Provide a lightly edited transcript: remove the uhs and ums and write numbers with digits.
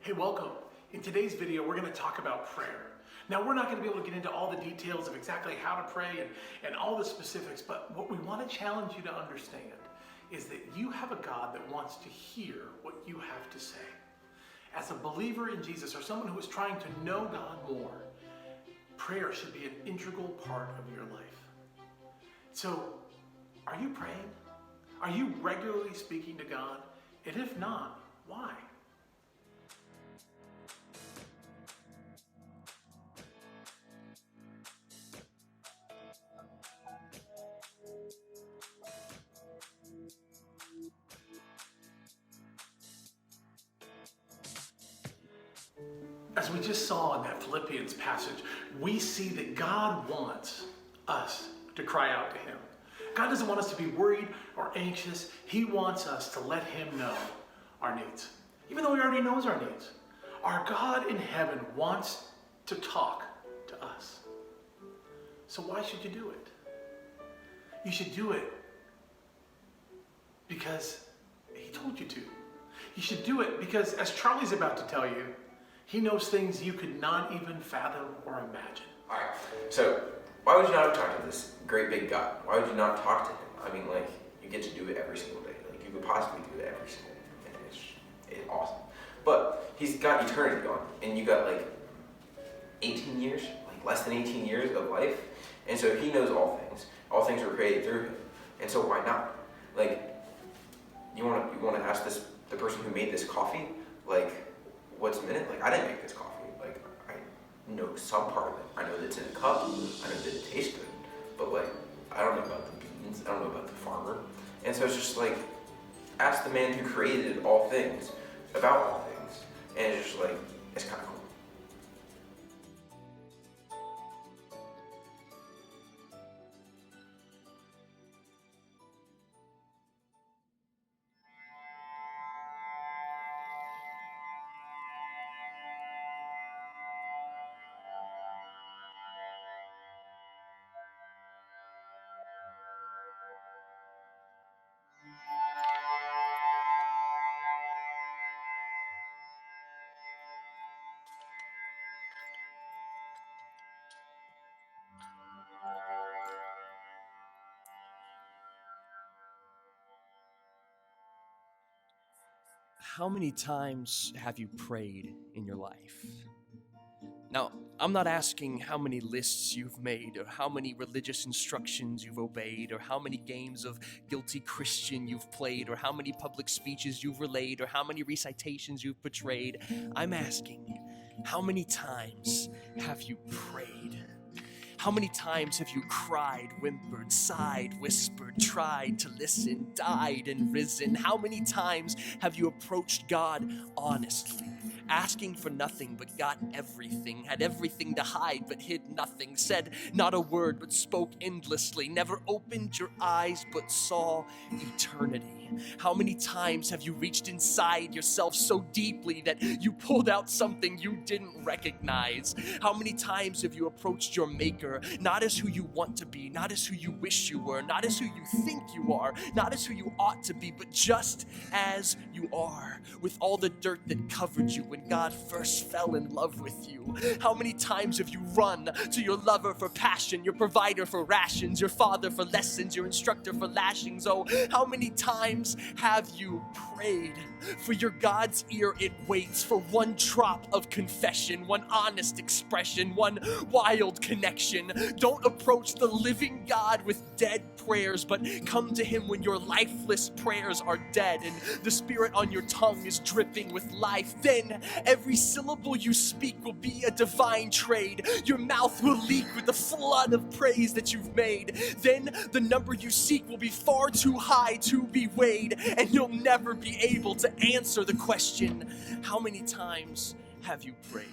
Hey, welcome. In today's video, we're going to talk about prayer. Now, we're not going to be able to get into all the details of exactly how to pray and all the specifics, but what we want to challenge you to understand is that you have a God that wants to hear what you have to say. As a believer in Jesus or someone who is trying to know God more, prayer should be an integral part of your life. So, are you praying? Are you regularly speaking to God? And if not, why? As we just saw in that Philippians passage, we see that God wants us to cry out to Him. God doesn't want us to be worried or anxious. He wants us to let Him know our needs, even though He already knows our needs. Our God in heaven wants to talk to us. So why should you do it? You should do it because He told you to. You should do it because, as Charlie's about to tell you, He knows things you could not even fathom or imagine. All right, so why would you not talk to this great big God? Why would you not talk to Him? I mean, like, you get to do it every single day. Like, you could possibly do it every single day, and it's awesome. But He's got eternity on, and you got like 18 years, like less than 18 years of life, and so He knows all things. All things were created through Him, and so why not? Like, you want to ask the person who made this coffee, like, what's in it? Like, I didn't make this coffee. Like, I know some part of it. I know that it's in a cup. I know that it tastes good. But, like, I don't know about the beans. I don't know about the farmer. And so it's just like, ask the man who created all things about all things. And it's just like, it's kind of cool. How many times have you prayed in your life? Now, I'm not asking how many lists you've made, or how many religious instructions you've obeyed, or how many games of guilty Christian you've played, or how many public speeches you've relayed, or how many recitations you've portrayed. I'm asking, how many times have you prayed? How many times have you cried, whimpered, sighed, whispered, tried to listen, died and risen? How many times have you approached God honestly, asking for nothing but got everything, had everything to hide but hid nothing, said not a word but spoke endlessly, never opened your eyes but saw eternity? How many times have you reached inside yourself so deeply that you pulled out something you didn't recognize? How many times have you approached your Maker, not as who you want to be, not as who you wish you were, not as who you think you are, not as who you ought to be, but just as you are, with all the dirt that covered you when God first fell in love with you? How many times have you run to your lover for passion, your provider for rations, your father for lessons, your instructor for lashings? Oh, how many times have you prayed? For your God's ear it waits for one drop of confession, one honest expression, one wild connection. Don't approach the living God with dead prayers, but come to Him when your lifeless prayers are dead and the Spirit on your tongue is dripping with life. Then every syllable you speak will be a divine trade. Your mouth will leak with the flood of praise that you've made. Then the number you seek will be far too high to be weighed, and you'll never be able to answer the question, how many times have you prayed?